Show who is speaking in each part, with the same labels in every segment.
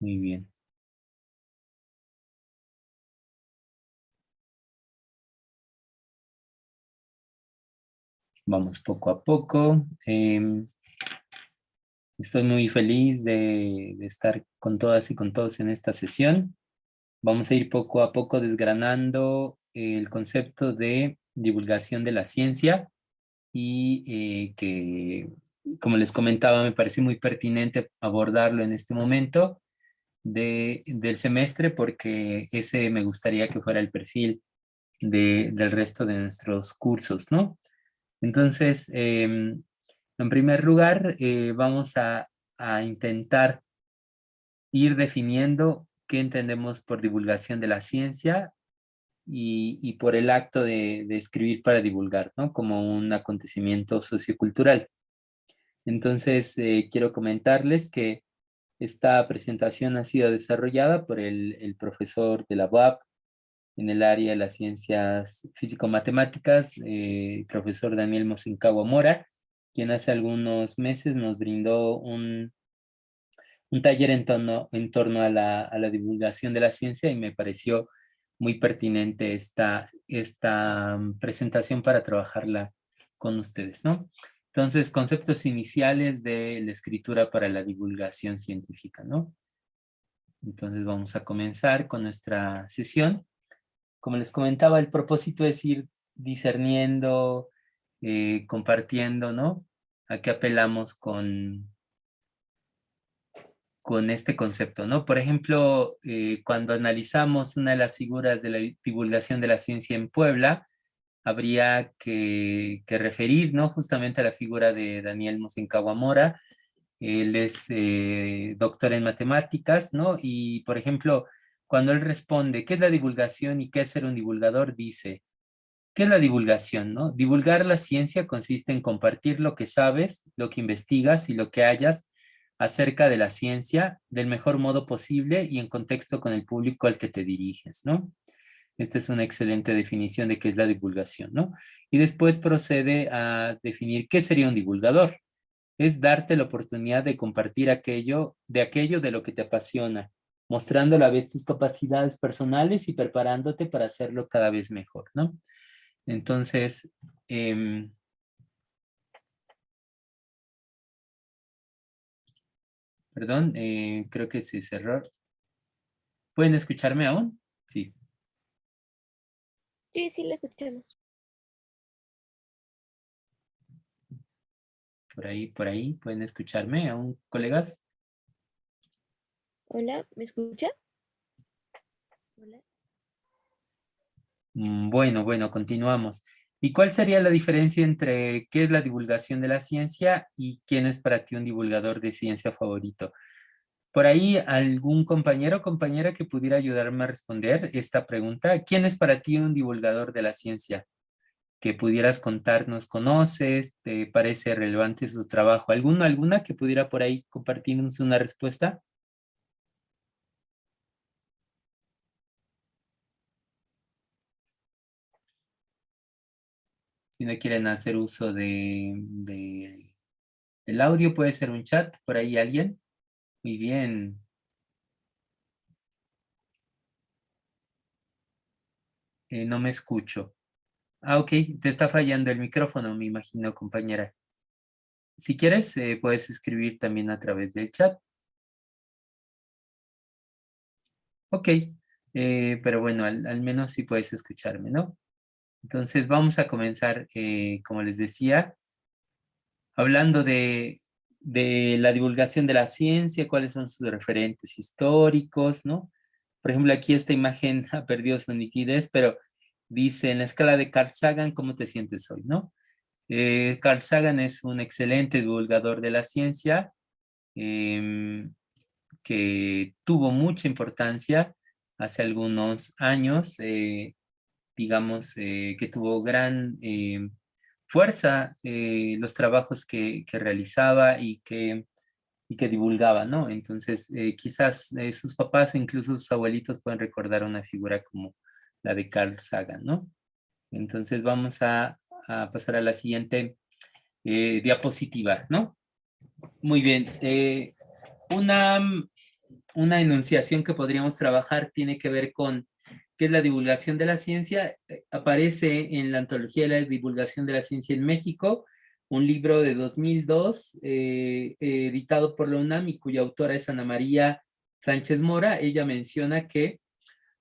Speaker 1: Muy bien. Vamos poco a poco. Estoy muy feliz de estar con todas y con todos en esta sesión. Vamos a ir poco a poco desgranando el concepto de divulgación de la ciencia y que, como les comentaba, me parece muy pertinente abordarlo en este momento del semestre porque ese me gustaría que fuera el perfil del resto de nuestros cursos, ¿no? Entonces, en primer lugar, vamos a intentar ir definiendo qué entendemos por divulgación de la ciencia y por el acto de escribir para divulgar, ¿no? Como un acontecimiento sociocultural. Entonces, quiero comentarles que esta presentación ha sido desarrollada por el profesor de la UAP en el área de las ciencias físico-matemáticas, profesor Daniel Mosincagua Mora, quien hace algunos meses nos brindó un taller en torno a la divulgación de la ciencia y me pareció muy pertinente esta presentación para trabajarla con ustedes, ¿no? Entonces, conceptos iniciales de la escritura para la divulgación científica, ¿no? Entonces vamos a comenzar con nuestra sesión. Como les comentaba, el propósito es ir discerniendo, compartiendo, ¿no? A qué apelamos con este concepto, ¿no? Por ejemplo, cuando analizamos una de las figuras de la divulgación de la ciencia en Puebla, habría que referir, ¿no? Justamente a la figura de Daniel Mosincagua Mora. Él es doctor en matemáticas, ¿no? Y, por ejemplo, cuando él responde, ¿qué es la divulgación y qué es ser un divulgador? Dice, ¿qué es la divulgación, no? Divulgar la ciencia consiste en compartir lo que sabes, lo que investigas y lo que hayas acerca de la ciencia del mejor modo posible y en contexto con el público al que te diriges, ¿no? Esta es una excelente definición de qué es la divulgación, ¿no? Y después procede a definir qué sería un divulgador. Es darte la oportunidad de compartir aquello de lo que te apasiona, mostrando a la vez tus capacidades personales y preparándote para hacerlo cada vez mejor, ¿no? Entonces, perdón, creo que sí es error. ¿Pueden escucharme aún? Sí,
Speaker 2: Sí, sí, la escuchamos.
Speaker 1: por ahí, ¿pueden escucharme aún, colegas?
Speaker 2: Hola, ¿me escucha? Hola.
Speaker 1: Bueno, continuamos. ¿Y cuál sería la diferencia entre qué es la divulgación de la ciencia y quién es para ti un divulgador de ciencia favorito? Por ahí, algún compañero o compañera que pudiera ayudarme a responder esta pregunta. ¿Quién es para ti un divulgador de la ciencia? Que pudieras contarnos, ¿conoces? ¿Te parece relevante su trabajo? ¿Alguna que pudiera por ahí compartirnos una respuesta? Si no quieren hacer uso del audio, puede ser un chat, por ahí alguien. Muy bien. No me escucho. Ah, ok, te está fallando el micrófono, me imagino, compañera. Si quieres, puedes escribir también a través del chat. Ok, pero bueno, al menos sí puedes escucharme, ¿no? Entonces vamos a comenzar, como les decía, hablando de la divulgación de la ciencia, cuáles son sus referentes históricos, ¿no? Por ejemplo, aquí esta imagen ha perdido su nitidez, pero dice en la escala de Carl Sagan, ¿cómo te sientes hoy, no? Carl Sagan es un excelente divulgador de la ciencia em, que tuvo mucha importancia hace algunos años, digamos que tuvo gran fuerza los trabajos que realizaba y que divulgaba, ¿no? Entonces, quizás sus papás o incluso sus abuelitos pueden recordar una figura como la de Carl Sagan, ¿no? Entonces, vamos a pasar a la siguiente diapositiva, ¿no? Muy bien. Una una enunciación que podríamos trabajar tiene que ver con qué es la divulgación de la ciencia. Aparece en la Antología de la Divulgación de la Ciencia en México, un libro de 2002, editado por la UNAM y cuya autora es Ana María Sánchez Mora. Ella menciona que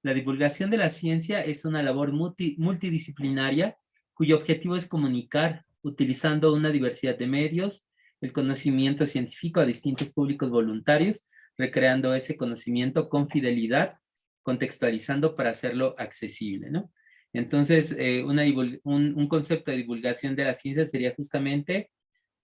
Speaker 1: la divulgación de la ciencia es una labor multidisciplinaria cuyo objetivo es comunicar, utilizando una diversidad de medios, el conocimiento científico a distintos públicos voluntarios, recreando ese conocimiento con fidelidad, contextualizando para hacerlo accesible, ¿no? Entonces, un concepto de divulgación de la ciencia sería justamente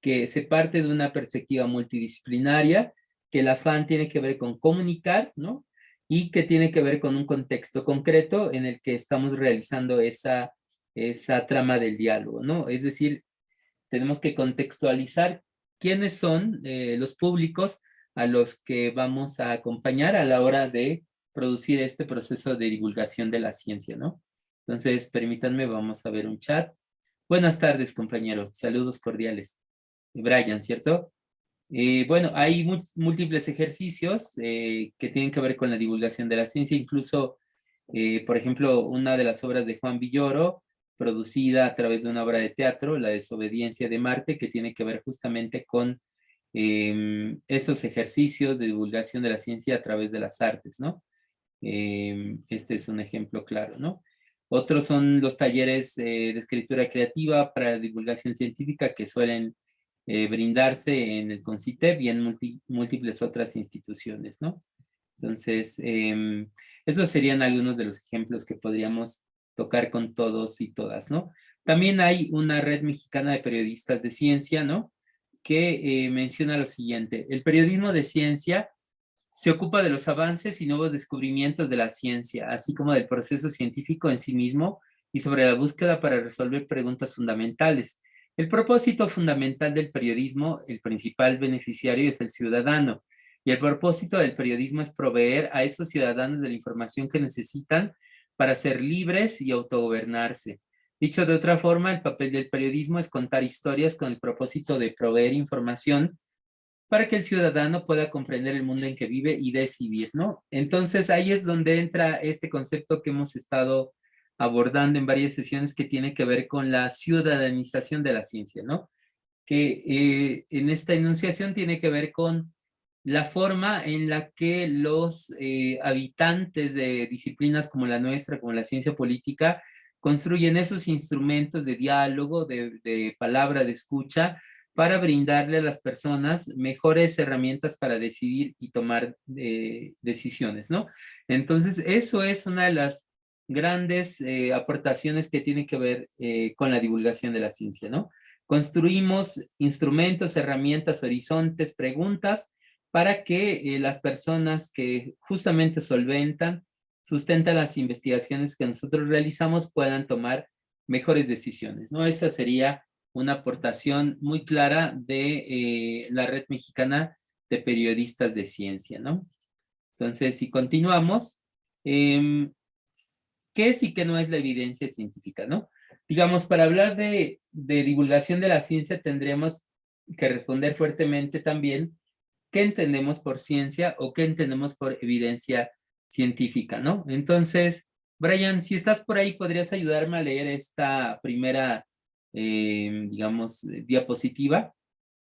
Speaker 1: que se parte de una perspectiva multidisciplinaria, que el afán tiene que ver con comunicar, ¿no? Y que tiene que ver con un contexto concreto en el que estamos realizando esa trama del diálogo, ¿no? Es decir, tenemos que contextualizar quiénes son los públicos a los que vamos a acompañar a la hora de producir este proceso de divulgación de la ciencia, ¿no? Entonces, permítanme, vamos a ver un chat. Buenas tardes, compañero. Saludos cordiales. Brian, ¿cierto? Bueno, hay múltiples ejercicios que tienen que ver con la divulgación de la ciencia, incluso, por ejemplo, una de las obras de Juan Villoro, producida a través de una obra de teatro, La desobediencia de Marte, que tiene que ver justamente con esos ejercicios de divulgación de la ciencia a través de las artes, ¿no? Este es un ejemplo claro, ¿no? Otros son los talleres de escritura creativa para la divulgación científica que suelen brindarse en el CONCITEP y en múltiples otras instituciones, ¿no? Entonces, esos serían algunos de los ejemplos que podríamos tocar con todos y todas, ¿no? También hay una red mexicana de periodistas de ciencia, ¿no? Que menciona lo siguiente: el periodismo de ciencia se ocupa de los avances y nuevos descubrimientos de la ciencia, así como del proceso científico en sí mismo y sobre la búsqueda para resolver preguntas fundamentales. El propósito fundamental del periodismo, el principal beneficiario es el ciudadano, y el propósito del periodismo es proveer a esos ciudadanos de la información que necesitan para ser libres y autogobernarse. Dicho de otra forma, el papel del periodismo es contar historias con el propósito de proveer información para que el ciudadano pueda comprender el mundo en que vive y decidir, ¿no? Entonces ahí es donde entra este concepto que hemos estado abordando en varias sesiones que tiene que ver con la ciudadanización de la ciencia, ¿no? Que en esta enunciación tiene que ver con la forma en la que los habitantes de disciplinas como la nuestra, como la ciencia política, construyen esos instrumentos de diálogo, de palabra, de escucha, para brindarle a las personas mejores herramientas para decidir y tomar decisiones, ¿no? Entonces, eso es una de las grandes aportaciones que tiene que ver con la divulgación de la ciencia, ¿no? Construimos instrumentos, herramientas, horizontes, preguntas para que las personas que justamente solventan, sustentan las investigaciones que nosotros realizamos puedan tomar mejores decisiones, ¿no? Esta sería una aportación muy clara de la Red Mexicana de Periodistas de Ciencia, ¿no? Entonces, si continuamos, ¿qué es y qué no es la evidencia científica, no? Digamos, para hablar de divulgación de la ciencia tendríamos que responder fuertemente también qué entendemos por ciencia o qué entendemos por evidencia científica, ¿no? Entonces, Brian, si estás por ahí, ¿podrías ayudarme a leer esta primera, digamos, diapositiva?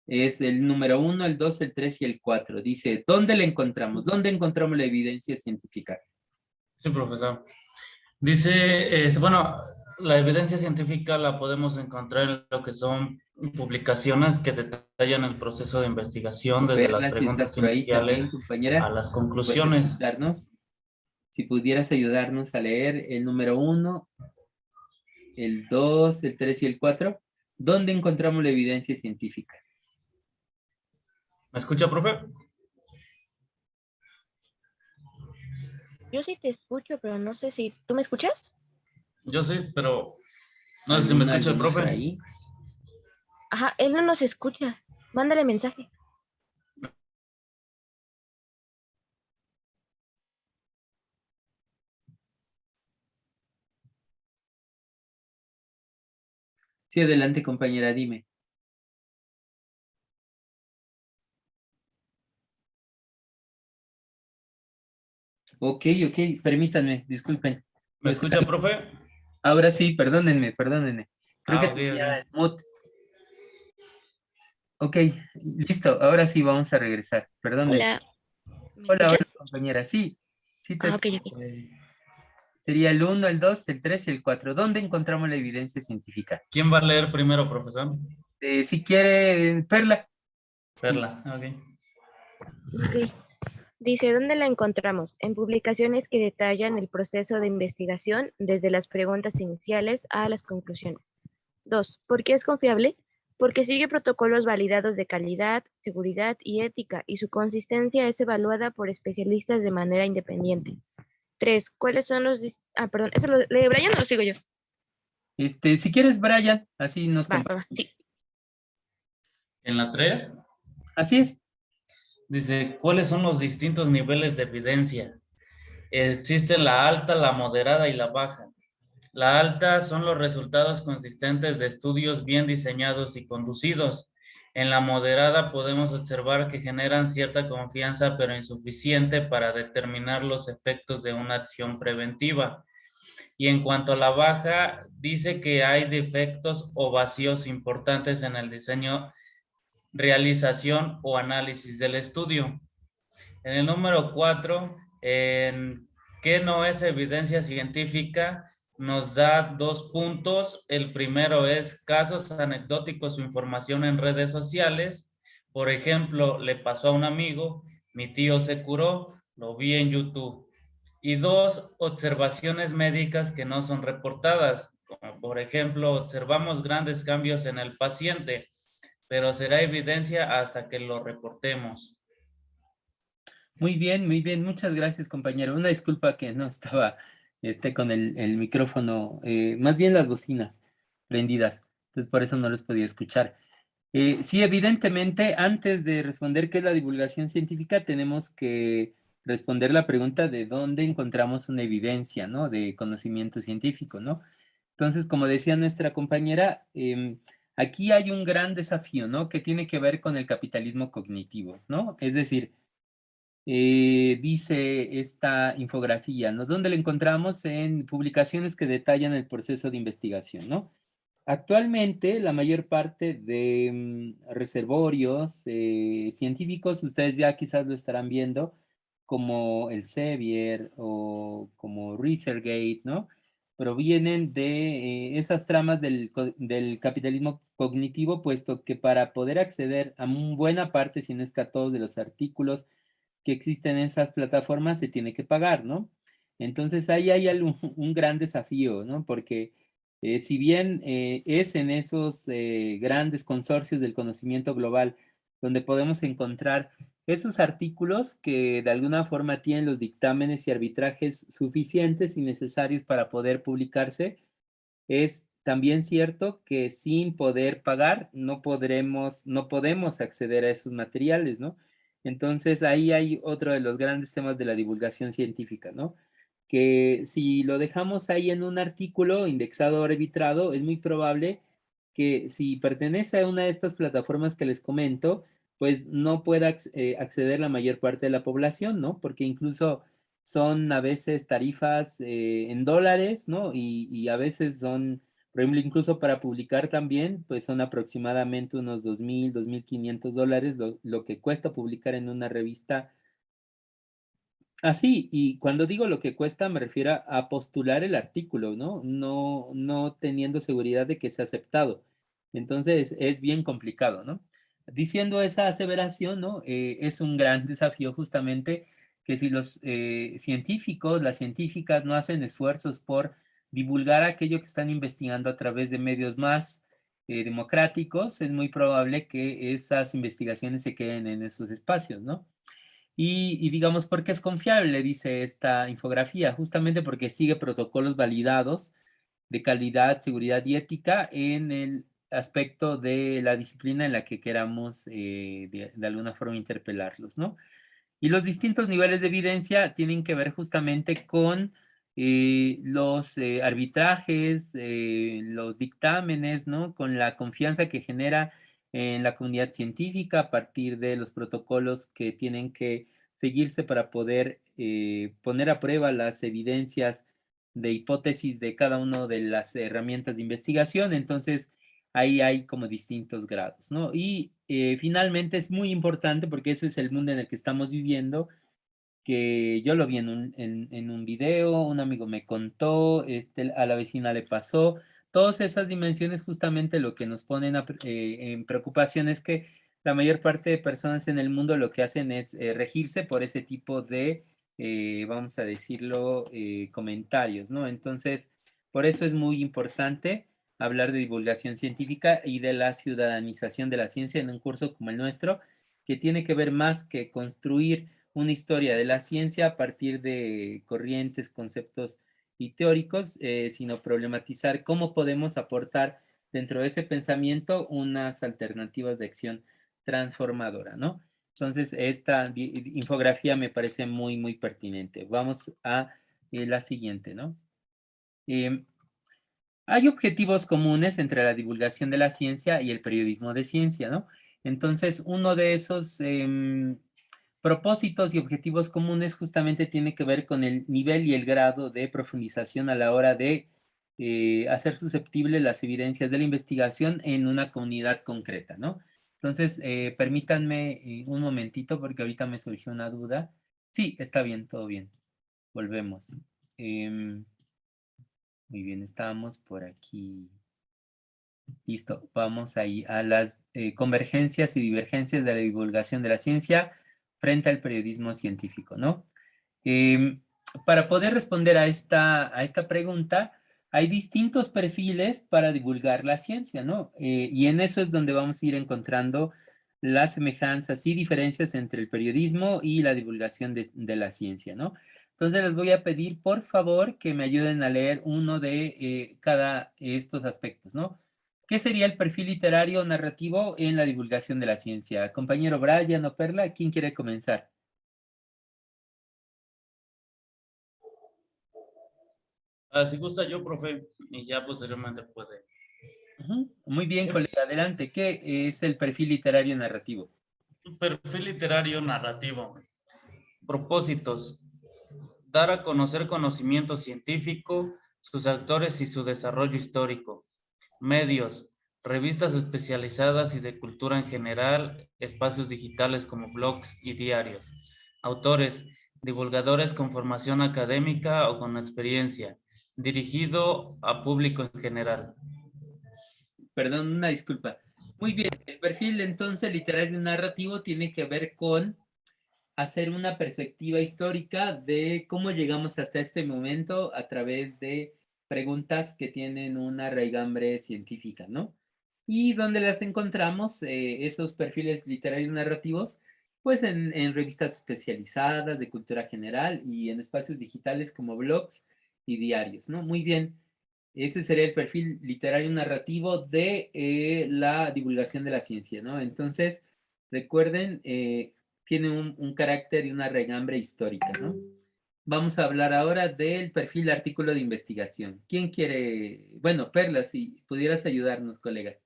Speaker 1: Es el número 1, el 2, el 3 y el 4. Dice, ¿dónde la encontramos? ¿Dónde encontramos la evidencia científica?
Speaker 3: Sí, profesor. Dice, bueno, la evidencia científica la podemos encontrar en lo que son publicaciones que detallan el proceso de investigación desde las
Speaker 1: Perla, si estás
Speaker 3: preguntas
Speaker 1: por ahí
Speaker 3: iniciales
Speaker 1: también,
Speaker 3: a
Speaker 1: compañera,
Speaker 3: las
Speaker 1: puedes
Speaker 3: conclusiones.
Speaker 1: escucharnos. Si pudieras ayudarnos a leer el número 1, el 2, el 3 y el 4, ¿dónde encontramos la evidencia científica?
Speaker 3: ¿Me escucha, profe?
Speaker 2: Yo sí te escucho, pero no sé si tú me escuchas.
Speaker 3: Yo sí, pero no sé si me
Speaker 1: ¿Alguna,
Speaker 3: escucha el
Speaker 1: alguna por
Speaker 3: profe.
Speaker 1: ahí?
Speaker 2: Ajá, él no nos escucha. Mándale mensaje.
Speaker 1: Sí, adelante, compañera, dime. Ok, permítanme, disculpen.
Speaker 3: ¿Me
Speaker 1: Pues,
Speaker 3: escucha, profe?
Speaker 1: ahora sí, perdónenme. Creo que
Speaker 3: Ok,
Speaker 1: tenía el
Speaker 3: ok.
Speaker 1: mute. Ok, listo, ahora sí vamos a regresar. Perdónenme.
Speaker 2: Hola, ¿me
Speaker 1: Hola,
Speaker 2: escuchas?
Speaker 1: compañera. Sí, sí te
Speaker 2: Ah, ok,
Speaker 1: escucho.
Speaker 2: ok.
Speaker 1: Sería el uno, el 2, el 3 y el 4. ¿Dónde encontramos la evidencia científica?
Speaker 3: ¿Quién va a leer primero, profesor?
Speaker 1: Si quiere, Perla. Sí.
Speaker 3: Perla, ok.
Speaker 2: Ok. Dice, ¿dónde la encontramos? En publicaciones que detallan el proceso de investigación desde las preguntas iniciales a las conclusiones. 2. ¿Por qué es confiable? Porque sigue protocolos validados de calidad, seguridad y ética, y su consistencia es evaluada por especialistas de manera independiente. 3. ¿Cuáles son los... perdón, ¿eso lo lee Brian o lo sigo yo?
Speaker 1: Si quieres, Brian, así nos
Speaker 2: Va, va, va.
Speaker 1: compartimos.
Speaker 2: Sí.
Speaker 3: En la 3
Speaker 1: Así es.
Speaker 3: dice, ¿cuáles son los distintos niveles de evidencia? Existen la alta, la moderada y la baja. La alta son los resultados consistentes de estudios bien diseñados y conducidos. En la moderada podemos observar que generan cierta confianza, pero insuficiente para determinar los efectos de una acción preventiva. Y en cuanto a la baja, dice que hay defectos o vacíos importantes en el diseño, realización o análisis del estudio. En el número 4, en qué no es evidencia científica, nos da 2 puntos. El primero es casos anecdóticos o información en redes sociales. Por ejemplo, le pasó a un amigo, mi tío se curó, lo vi en YouTube. Y 2, observaciones médicas que no son reportadas. Como por ejemplo, observamos grandes cambios en el paciente, pero será evidencia hasta que lo reportemos.
Speaker 1: Muy bien, muy bien. Muchas gracias, compañero. Una disculpa que no estaba con el micrófono, más bien las bocinas prendidas. Entonces, por eso no los podía escuchar. Sí, evidentemente, antes de responder qué es la divulgación científica, tenemos que responder la pregunta de dónde encontramos una evidencia, ¿no? De conocimiento científico, ¿no? Entonces, como decía nuestra compañera, aquí hay un gran desafío, ¿no? Que tiene que ver con el capitalismo cognitivo, ¿no? Es decir, dice esta infografía, ¿no? ¿Dónde la encontramos? En publicaciones que detallan el proceso de investigación, ¿no? Actualmente, la mayor parte de reservorios científicos, ustedes ya quizás lo estarán viendo, como el Sevier o como ResearchGate, ¿no? Provienen de esas tramas del capitalismo cognitivo, puesto que para poder acceder a buena parte, si no es que a todos de los artículos que existen en esas plataformas, se tiene que pagar, ¿no? Entonces ahí hay un gran desafío, ¿no? Porque si bien es en esos grandes consorcios del conocimiento global donde podemos encontrar esos artículos que de alguna forma tienen los dictámenes y arbitrajes suficientes y necesarios para poder publicarse, es también cierto que sin poder pagar no podemos acceder a esos materiales, ¿no? Entonces ahí hay otro de los grandes temas de la divulgación científica, ¿no? Que si lo dejamos ahí en un artículo indexado o arbitrado, es muy probable que si pertenece a una de estas plataformas que les comento, pues no pueda acceder la mayor parte de la población, ¿no? Porque incluso son a veces tarifas en dólares, ¿no? Y a veces son, por ejemplo, incluso para publicar también, pues son aproximadamente unos 2,000, $2,500 lo que cuesta publicar en una revista así. Y cuando digo lo que cuesta, me refiero a postular el artículo, ¿no? No teniendo seguridad de que sea aceptado. Entonces es bien complicado, ¿no? Diciendo esa aseveración, ¿no? Es un gran desafío justamente que si los científicos, las científicas no hacen esfuerzos por divulgar aquello que están investigando a través de medios más democráticos, es muy probable que esas investigaciones se queden en esos espacios, ¿no? Y digamos, ¿por qué es confiable? Dice esta infografía, justamente porque sigue protocolos validados de calidad, seguridad y ética en el aspecto de la disciplina en la que queramos de alguna forma interpelarlos, ¿no? Y los distintos niveles de evidencia tienen que ver justamente con los arbitrajes, los dictámenes, ¿no? Con la confianza que genera en la comunidad científica a partir de los protocolos que tienen que seguirse para poder poner a prueba las evidencias de hipótesis de cada una de las herramientas de investigación. Entonces, ahí hay como distintos grados, ¿no? Y finalmente es muy importante, porque ese es el mundo en el que estamos viviendo, que yo lo vi en un video, un amigo me contó, a la vecina le pasó. Todas esas dimensiones, justamente lo que nos ponen en preocupación es que la mayor parte de personas en el mundo lo que hacen es regirse por ese tipo de, vamos a decirlo, comentarios, ¿no? Entonces, por eso es muy importante hablar de divulgación científica y de la ciudadanización de la ciencia en un curso como el nuestro, que tiene que ver más que construir una historia de la ciencia a partir de corrientes, conceptos y teóricos, sino problematizar cómo podemos aportar dentro de ese pensamiento unas alternativas de acción transformadora, ¿no? Entonces, esta infografía me parece muy, muy pertinente. Vamos a la siguiente, ¿no? Hay objetivos comunes entre la divulgación de la ciencia y el periodismo de ciencia, ¿no? Entonces, uno de esos propósitos y objetivos comunes justamente tiene que ver con el nivel y el grado de profundización a la hora de hacer susceptibles las evidencias de la investigación en una comunidad concreta, ¿no? Entonces, permítanme un momentito porque ahorita me surgió una duda. Sí, está bien, todo bien. Volvemos. Muy bien, estábamos por aquí. Listo, vamos ahí a las convergencias y divergencias de la divulgación de la ciencia frente al periodismo científico, ¿no? Para poder responder a esta pregunta, hay distintos perfiles para divulgar la ciencia, ¿no? Y en eso es donde vamos a ir encontrando las semejanzas y diferencias entre el periodismo y la divulgación de la ciencia, ¿no? Entonces les voy a pedir, por favor, que me ayuden a leer uno de cada estos aspectos, ¿no? ¿Qué sería el perfil literario narrativo en la divulgación de la ciencia? Compañero Brian o Perla, ¿quién quiere comenzar?
Speaker 3: Si gusta yo, profe, y ya posteriormente puede.
Speaker 1: Muy bien,
Speaker 3: Sí.
Speaker 1: colega, adelante. ¿Qué es el perfil literario narrativo?
Speaker 3: Perfil literario narrativo. Propósitos. Dar a conocer conocimiento científico, sus autores y su desarrollo histórico. Medios. Revistas especializadas y de cultura en general, espacios digitales como blogs y diarios. Autores. Divulgadores con formación académica o con experiencia. Dirigido a público en general.
Speaker 1: Perdón, una disculpa. Muy bien, el perfil entonces literario narrativo tiene que ver con hacer una perspectiva histórica de cómo llegamos hasta este momento a través de preguntas que tienen una raigambre científica, ¿no? Y donde las encontramos, esos perfiles literarios narrativos, pues en revistas especializadas de cultura general y en espacios digitales como blogs y diarios, ¿no? Muy bien. Ese sería el perfil literario narrativo de la divulgación de la ciencia, ¿no? Entonces, recuerden, tiene un carácter y una regambre histórica, ¿no? Vamos a hablar ahora del perfil artículo de investigación. ¿Quién quiere? Bueno, Perla, si pudieras ayudarnos, colega.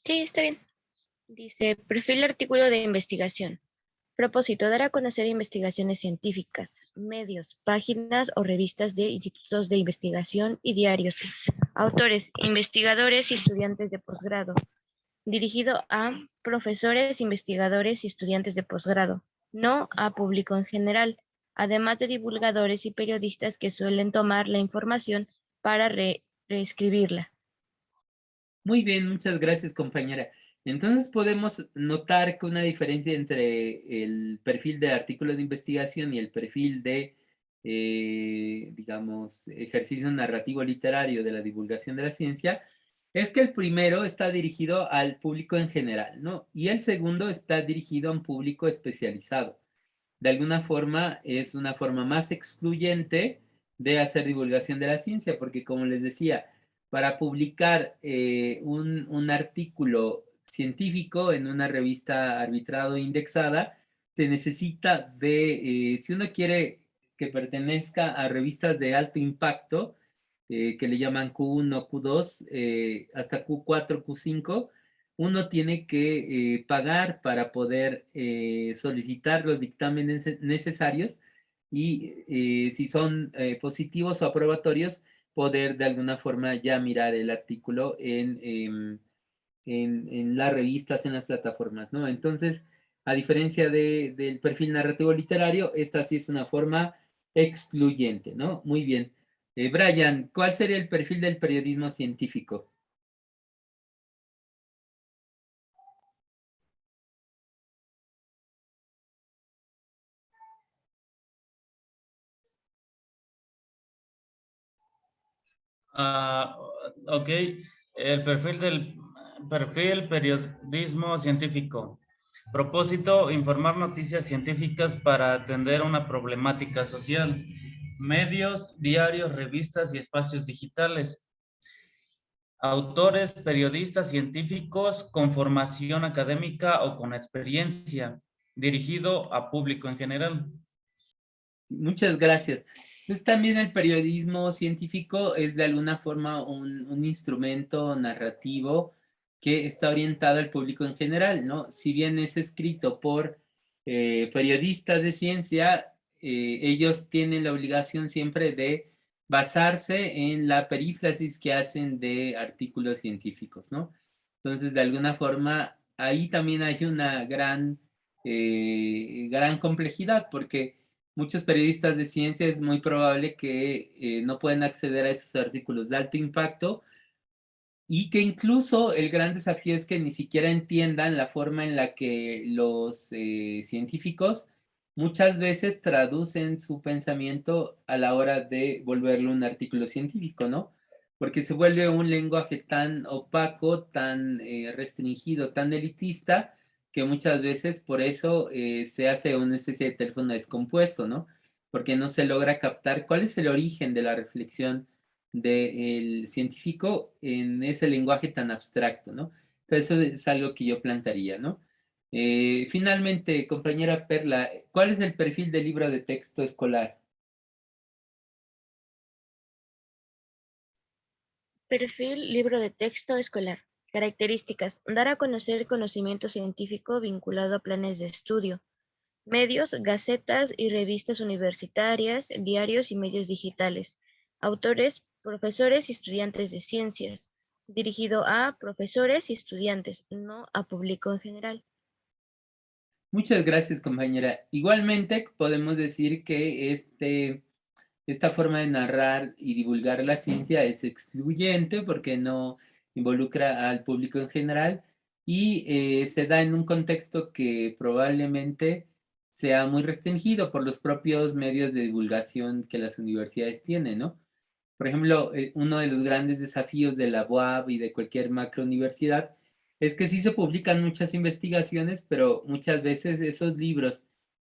Speaker 2: Sí, está bien. Dice, perfil artículo de investigación. Propósito, dar a conocer investigaciones científicas, medios, páginas o revistas de institutos de investigación y diarios. Autores, investigadores y estudiantes de posgrado. Dirigido a profesores, investigadores y estudiantes de posgrado, no a público en general, además de divulgadores y periodistas que suelen tomar la información para reescribirla.
Speaker 1: Muy bien, muchas gracias, compañera. Entonces podemos notar que una diferencia entre el perfil de artículo de investigación y el perfil de, digamos, ejercicio narrativo literario de la divulgación de la ciencia es que el primero está dirigido al público en general, ¿no? Y el segundo está dirigido a un público especializado. De alguna forma es una forma más excluyente de hacer divulgación de la ciencia, porque como les decía, para publicar un artículo científico en una revista arbitrada o indexada, se necesita de, si uno quiere que pertenezca a revistas de alto impacto, que le llaman Q1, Q2, hasta Q4, Q5, uno tiene que pagar para poder solicitar los dictámenes necesarios y si son positivos o aprobatorios, poder de alguna forma ya mirar el artículo en las revistas, en las plataformas, ¿no? Entonces, a diferencia del perfil narrativo literario, esta sí es una forma excluyente, ¿no? Muy bien. Brian, ¿cuál sería el perfil del periodismo científico?
Speaker 3: Ah, ok, el perfil periodismo científico. Propósito, informar noticias científicas para atender una problemática social. Medios, diarios, revistas y espacios digitales. Autores, periodistas, científicos con formación académica o con experiencia. Dirigido a público en general.
Speaker 1: Muchas gracias. Entonces también el periodismo científico es de alguna forma un instrumento narrativo que está orientado al público en general, ¿no? Si bien es escrito por periodistas de ciencia, ellos tienen la obligación siempre de basarse en la perífrasis que hacen de artículos científicos, ¿no? Entonces, de alguna forma, ahí también hay una gran complejidad porque muchos periodistas de ciencia es muy probable que no pueden acceder a esos artículos de alto impacto y que incluso el gran desafío es que ni siquiera entiendan la forma en la que los científicos muchas veces traducen su pensamiento a la hora de volverlo un artículo científico, ¿no? Porque se vuelve un lenguaje tan opaco, tan restringido, tan elitista, que muchas veces por eso se hace una especie de teléfono descompuesto, ¿no? Porque no se logra captar cuál es el origen de la reflexión del científico en ese lenguaje tan abstracto, ¿no? Entonces eso es algo que yo plantearía, ¿no? Finalmente, compañera Perla, ¿cuál es el perfil del libro de texto escolar?
Speaker 2: Perfil libro de texto escolar. Características. Dar a conocer conocimiento científico vinculado a planes de estudio. Medios, gacetas y revistas universitarias, diarios y medios digitales. Autores, profesores y estudiantes de ciencias. Dirigido a profesores y estudiantes, no a público en general.
Speaker 1: Muchas gracias, compañera. Igualmente, podemos decir que esta forma de narrar y divulgar la ciencia es excluyente porque no involucra al público en general y se da en un contexto que probablemente sea muy restringido por los propios medios de divulgación que las universidades tienen, ¿no? Por ejemplo, uno de los grandes desafíos de la UAB y de cualquier macrouniversidad es que sí se publican muchas investigaciones, pero muchas veces esos libros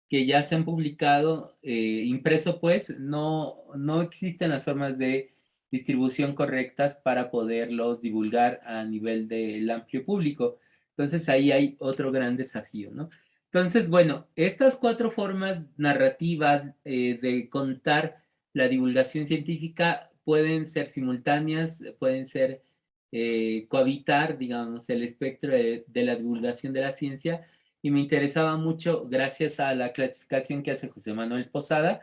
Speaker 1: que ya se han publicado, impreso pues, no existen las formas de distribución correctas para poderlos divulgar a nivel del amplio público. Entonces ahí hay otro gran desafío, ¿no? Entonces, bueno, estas cuatro formas narrativas de contar la divulgación científica pueden ser simultáneas, pueden ser cohabitar, digamos, el espectro de la divulgación de la ciencia y me interesaba mucho, gracias a la clasificación que hace José Manuel Posada,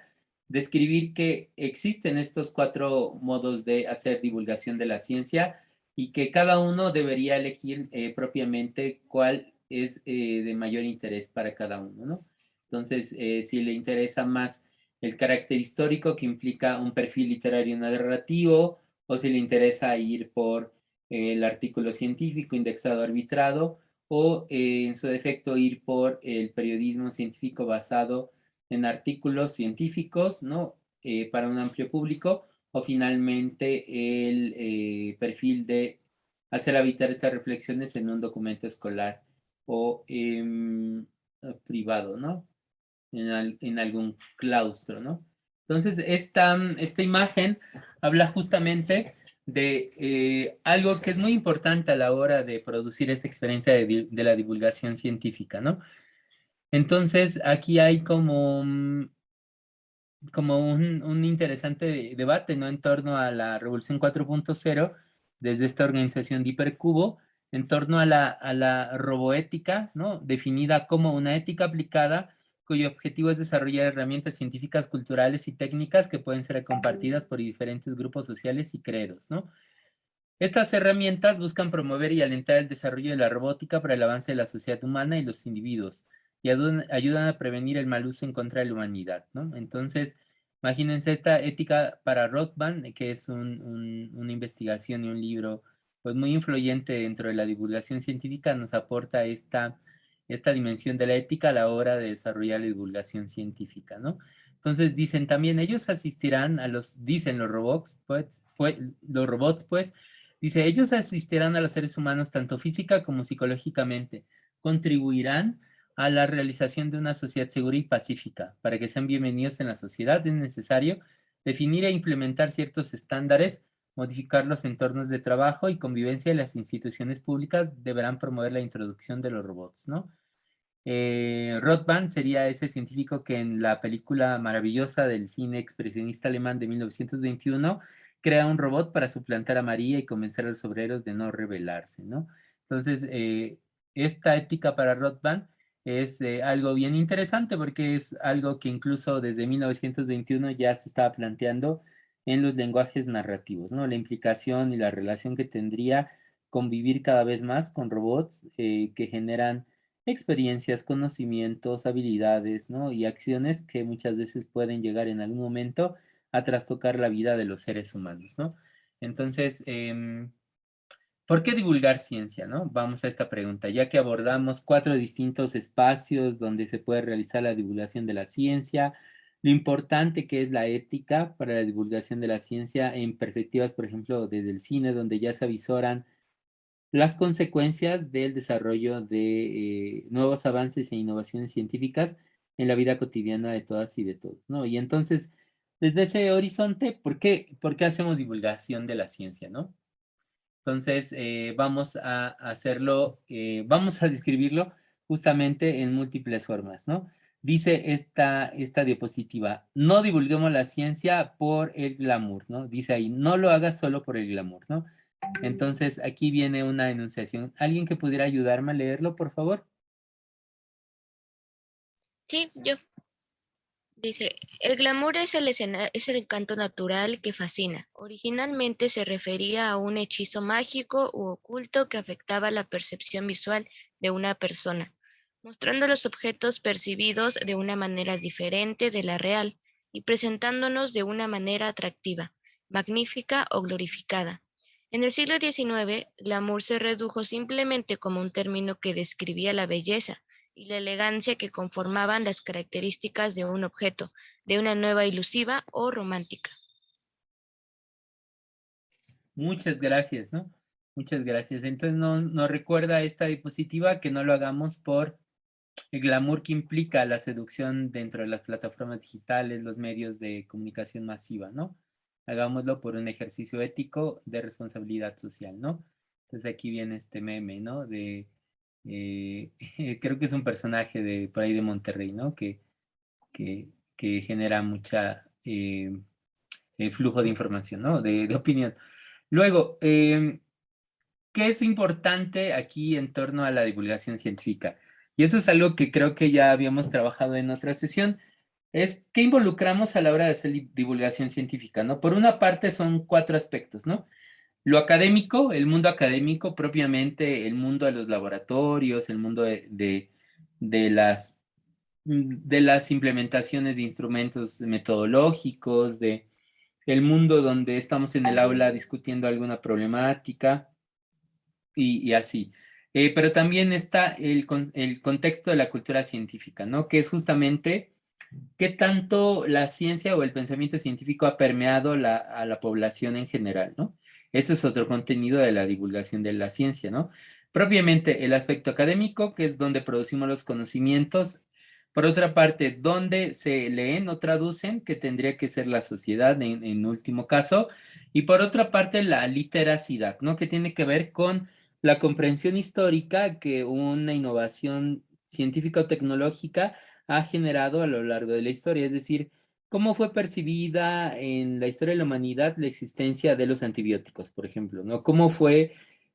Speaker 1: describir que existen estos cuatro modos de hacer divulgación de la ciencia y que cada uno debería elegir propiamente cuál es de mayor interés para cada uno, ¿no? Entonces, si le interesa más el carácter histórico que implica un perfil literario narrativo, o si le interesa ir por el artículo científico indexado arbitrado, o en su defecto ir por el periodismo científico basado en artículos científicos, ¿no? Para un amplio público, o finalmente el perfil de hacer habitar esas reflexiones en un documento escolar o privado, ¿no? En algún claustro, ¿no? Entonces, esta imagen habla justamente de algo que es muy importante a la hora de producir esta experiencia de la divulgación científica, ¿no? Entonces, aquí hay como un interesante debate, ¿no? En torno a la Revolución 4.0 desde esta organización de Hipercubo, en torno a la roboética, ¿no? Definida como una ética aplicada cuyo objetivo es desarrollar herramientas científicas, culturales y técnicas que pueden ser compartidas por diferentes grupos sociales y credos, ¿no? Estas herramientas buscan promover y alentar el desarrollo de la robótica para el avance de la sociedad humana y los individuos, y ayudan a prevenir el mal uso en contra de la humanidad, ¿no? Entonces, imagínense esta ética para Rothbard, que es una investigación y un libro pues, muy influyente dentro de la divulgación científica, nos aporta esta dimensión de la ética a la hora de desarrollar la divulgación científica, ¿no? Entonces dicen también, ellos asistirán dicen los robots, pues, dice, ellos asistirán a los seres humanos tanto física como psicológicamente, contribuirán a la realización de una sociedad segura y pacífica. Para que sean bienvenidos en la sociedad es necesario definir e implementar ciertos estándares, modificar los entornos de trabajo y convivencia de las instituciones públicas deberán promover la introducción de los robots, ¿no? Rothbard sería ese científico que en la película maravillosa del cine expresionista alemán de 1921 crea un robot para suplantar a María y convencer a los obreros de no rebelarse, ¿no? Entonces, esta ética para Rothbard es algo bien interesante porque es algo que incluso desde 1921 ya se estaba planteando en los lenguajes narrativos, ¿no? La implicación y la relación que tendría convivir cada vez más con robots que generan experiencias, conocimientos, habilidades, ¿no? Y acciones que muchas veces pueden llegar en algún momento a trastocar la vida de los seres humanos, ¿no? Entonces, ¿por qué divulgar ciencia, no? Vamos a esta pregunta, ya que abordamos 4 distintos espacios donde se puede realizar la divulgación de la ciencia, lo importante que es la ética para la divulgación de la ciencia en perspectivas, por ejemplo, desde el cine, donde ya se avisoran las consecuencias del desarrollo de nuevos avances e innovaciones científicas en la vida cotidiana de todas y de todos, ¿no? Y entonces, desde ese horizonte, ¿por qué hacemos divulgación de la ciencia, no? Entonces, vamos a hacerlo, vamos a describirlo justamente en múltiples formas, ¿no? Dice esta diapositiva, no divulguemos la ciencia por el glamour, ¿no? Dice ahí, no lo hagas solo por el glamour, ¿no? Entonces, aquí viene una enunciación. ¿Alguien que pudiera ayudarme a leerlo, por favor?
Speaker 2: Sí, yo. Dice, el glamour es es el encanto natural que fascina. Originalmente se refería a un hechizo mágico u oculto que afectaba la percepción visual de una persona, mostrando los objetos percibidos de una manera diferente de la real y presentándonos de una manera atractiva, magnífica o glorificada. En el siglo XIX, glamour se redujo simplemente como un término que describía la belleza y la elegancia que conformaban las características de un objeto, de una nueva ilusiva o romántica.
Speaker 1: Muchas gracias, ¿no? Muchas gracias. Entonces, nos recuerda esta diapositiva que no lo hagamos por el glamour que implica la seducción dentro de las plataformas digitales, los medios de comunicación masiva, ¿no? Hagámoslo por un ejercicio ético de responsabilidad social, ¿no? Entonces aquí viene este meme, ¿no? Eh, creo que es un personaje por ahí de Monterrey, ¿no? Que, que genera mucha flujo de información, ¿no? De opinión. Luego, ¿qué es importante aquí en torno a la divulgación científica? Y eso es algo que creo que ya habíamos trabajado en otra sesión, es qué involucramos a la hora de hacer divulgación científica, ¿no? Por una parte son 4 aspectos, ¿no? Lo académico, el mundo académico propiamente, el mundo de los laboratorios, el mundo de las implementaciones de instrumentos metodológicos, el mundo donde estamos en el aula discutiendo alguna problemática y así. Pero también está el contexto de la cultura científica, ¿no? Que es justamente qué tanto la ciencia o el pensamiento científico ha permeado a la población en general, ¿no? Ese es otro contenido de la divulgación de la ciencia, ¿no? Propiamente el aspecto académico, que es donde producimos los conocimientos. Por otra parte, donde se leen o traducen, que tendría que ser la sociedad en último caso. Y por otra parte, la literacidad, ¿no? Que tiene que ver con la comprensión histórica que una innovación científica o tecnológica ha generado a lo largo de la historia, es decir, cómo fue percibida en la historia de la humanidad la existencia de los antibióticos, por ejemplo, ¿no? Cómo fue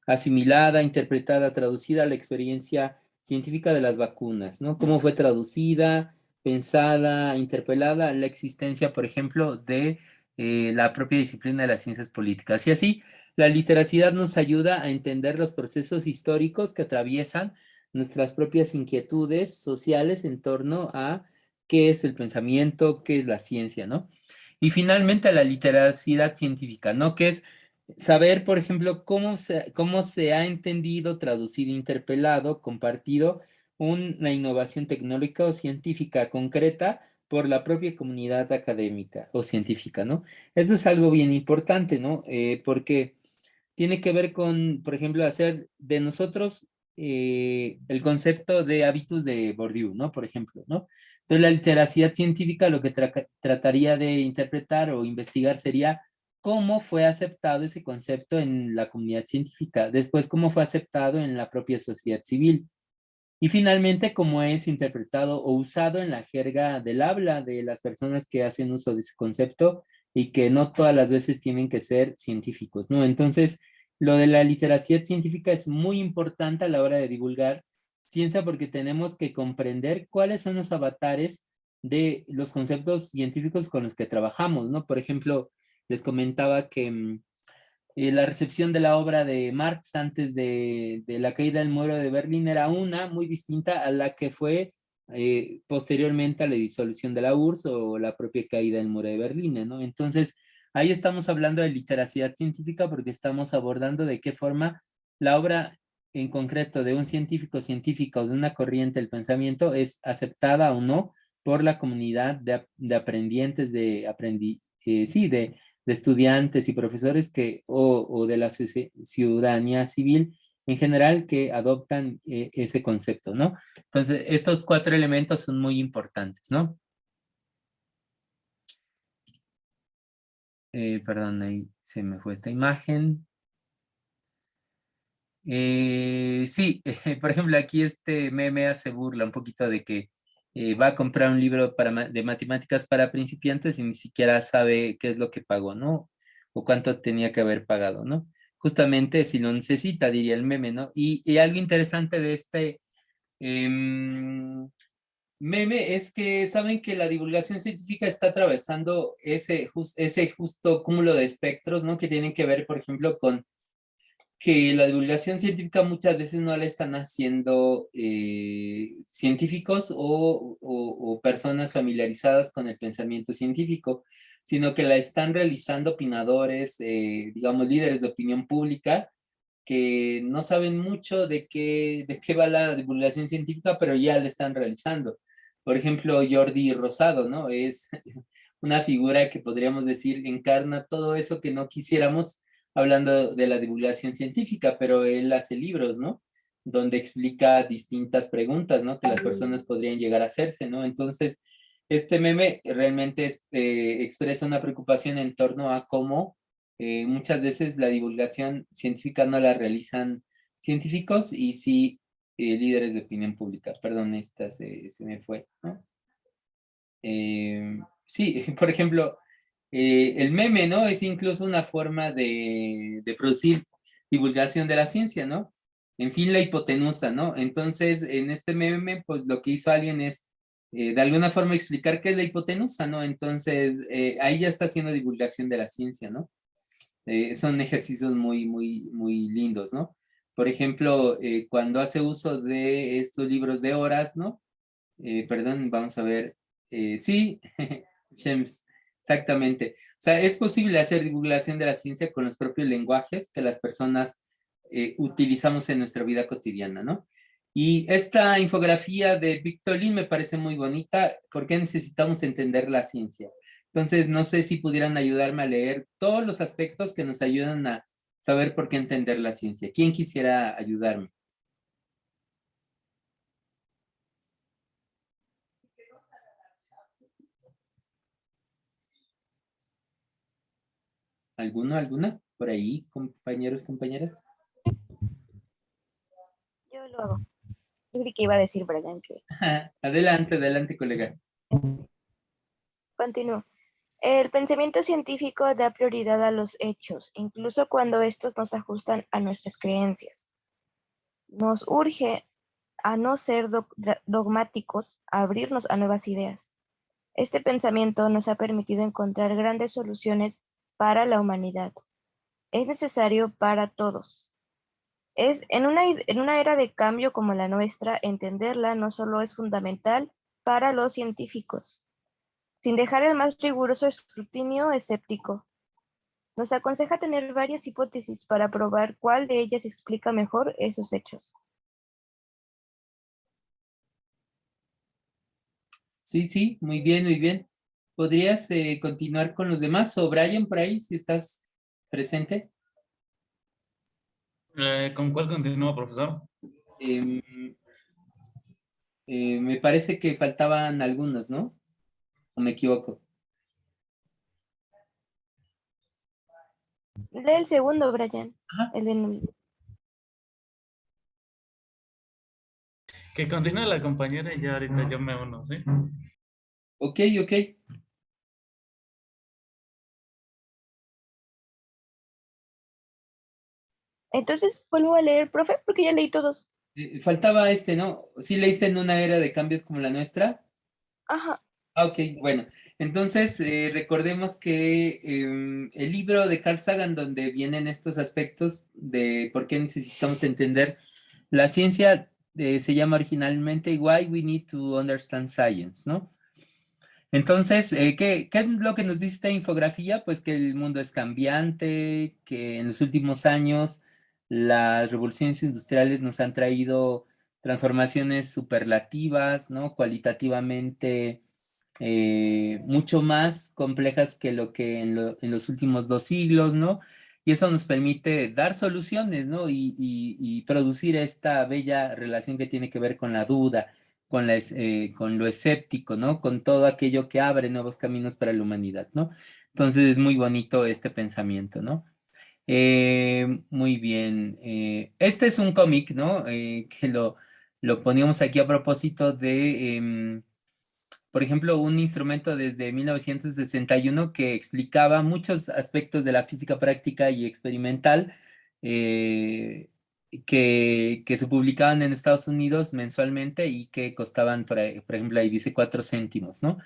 Speaker 1: asimilada, interpretada, traducida a la experiencia científica de las vacunas, ¿no? Cómo fue traducida, pensada, interpelada la existencia, por ejemplo, de la propia disciplina de las ciencias políticas. Y así, la literacidad nos ayuda a entender los procesos históricos que atraviesan nuestras propias inquietudes sociales en torno a qué es el pensamiento, qué es la ciencia, ¿no? Y finalmente la literacidad científica, ¿no? Que es saber, por ejemplo, cómo se ha entendido, traducido, interpelado, compartido una innovación tecnológica o científica concreta por la propia comunidad académica o científica, ¿no? Eso es algo bien importante, ¿no? Porque tiene que ver con, por ejemplo, hacer de nosotros el concepto de hábitos de Bourdieu, ¿no? Por ejemplo, ¿no? Entonces, la literacidad científica lo que trataría de interpretar o investigar sería cómo fue aceptado ese concepto en la comunidad científica, después cómo fue aceptado en la propia sociedad civil, y finalmente cómo es interpretado o usado en la jerga del habla de las personas que hacen uso de ese concepto y que no todas las veces tienen que ser científicos, ¿no? Entonces, lo de la literacidad científica es muy importante a la hora de divulgar ciencia porque tenemos que comprender cuáles son los avatares de los conceptos científicos con los que trabajamos, ¿no? Por ejemplo, les comentaba que la recepción de la obra de Marx antes de la caída del muro de Berlín era una muy distinta a la que fue posteriormente a la disolución de la URSS o la propia caída del muro de Berlín, ¿no? Entonces, ahí estamos hablando de literacidad científica porque estamos abordando de qué forma la obra en concreto de un científico, científica o de una corriente del pensamiento es aceptada o no por la comunidad de aprendientes, sí, de estudiantes y profesores o de la ciudadanía civil en general que adoptan ese concepto, ¿no? Entonces, estos 4 elementos son muy importantes, ¿no? Perdón, ahí se me fue esta imagen. Sí, por ejemplo, aquí este meme hace burla un poquito de que va a comprar un libro de matemáticas para principiantes y ni siquiera sabe qué es lo que pagó, ¿no? O cuánto tenía que haber pagado, ¿no? Justamente si lo necesita, diría el meme, ¿no? Y algo interesante de este meme es que saben que la divulgación científica está atravesando ese justo cúmulo de espectros, ¿no? Que tienen que ver, por ejemplo, con que la divulgación científica muchas veces no la están haciendo científicos o personas familiarizadas con el pensamiento científico, sino que la están realizando opinadores, digamos, líderes de opinión pública, que no saben mucho de qué va la divulgación científica, pero ya la están realizando. Por ejemplo, Jordi Rosado, ¿no? Es una figura que podríamos decir encarna todo eso que no quisiéramos hablando de la divulgación científica, pero él hace libros, ¿no? Donde explica distintas preguntas, ¿no? Que las personas podrían llegar a hacerse, ¿no? Entonces, este meme realmente expresa una preocupación en torno a cómo muchas veces la divulgación científica no la realizan científicos y sí líderes de opinión pública. Perdón, esta se me fue, ¿no? Sí, por ejemplo, el meme, ¿no? Es incluso una forma de producir divulgación de la ciencia, ¿no? En fin, la hipotenusa, ¿no? Entonces, en este meme, pues lo que hizo alguien es, de alguna forma, explicar qué es la hipotenusa, ¿no? Entonces, ahí ya está haciendo divulgación de la ciencia, ¿no? Son ejercicios muy, muy, muy lindos, ¿no? Por ejemplo, cuando hace uso de estos libros de horas, ¿no? Perdón, vamos a ver. Sí, Shems, exactamente. O sea, es posible hacer divulgación de la ciencia con los propios lenguajes que las personas utilizamos en nuestra vida cotidiana, ¿no? Y esta infografía de Victor Lin me parece muy bonita porque necesitamos entender la ciencia. Entonces, no sé si pudieran ayudarme a leer todos los aspectos que nos ayudan a saber por qué entender la ciencia. ¿Quién quisiera ayudarme? ¿Alguno, alguna? Por ahí, compañeros, compañeras.
Speaker 2: Yo lo hago. Yo creí que iba a decir Brian que
Speaker 1: Adelante, adelante, colega.
Speaker 2: continúo. El pensamiento científico da prioridad a los hechos, incluso cuando estos nos ajustan a nuestras creencias. Nos urge a no ser dogmáticos, a abrirnos a nuevas ideas. Este pensamiento nos ha permitido encontrar grandes soluciones para la humanidad. Es necesario para todos. En una era de cambio como la nuestra, entenderla no solo es fundamental para los científicos, sin dejar el más riguroso escrutinio escéptico. Nos aconseja tener varias hipótesis para probar cuál de ellas explica mejor esos hechos.
Speaker 1: Sí, sí, muy bien, muy bien. ¿Podrías continuar con los demás? O Brian, por ahí, si estás presente.
Speaker 3: ¿Con cuál continúa, profesor?
Speaker 1: Em, me parece que faltaban algunos, ¿no? ¿O me equivoco?
Speaker 2: Lee el segundo, Brian.
Speaker 1: Ajá.
Speaker 3: Que continúe la compañera y ya ahorita yo me uno, ¿sí?
Speaker 1: Ok, ok.
Speaker 2: Entonces, vuelvo a leer, profe, porque ya leí todos.
Speaker 1: Faltaba este, ¿no? ¿Sí leíste en una era de cambios como la nuestra?
Speaker 2: Ajá.
Speaker 1: Ah, ok, bueno. Entonces, recordemos que el libro de Carl Sagan, donde vienen estos aspectos de por qué necesitamos entender la ciencia, se llama originalmente Why We Need to Understand Science, ¿no? Entonces, ¿qué es lo que nos dice esta infografía? Pues que el mundo es cambiante, que en los últimos años las revoluciones industriales nos han traído transformaciones superlativas, ¿no? Cualitativamente mucho más complejas que lo que en los últimos 2 siglos, ¿no? Y eso nos permite dar soluciones, ¿no? Y producir esta bella relación que tiene que ver con la duda, con lo escéptico, ¿no? Con todo aquello que abre nuevos caminos para la humanidad, ¿no? Entonces es muy bonito este pensamiento, ¿no? Muy bien. Este es un cómic, ¿no? Que lo poníamos aquí a propósito de por ejemplo, un instrumento desde 1961 que explicaba muchos aspectos de la física práctica y experimental que se publicaban en Estados Unidos mensualmente y que costaban, por ejemplo, ahí dice 4 céntimos, ¿no?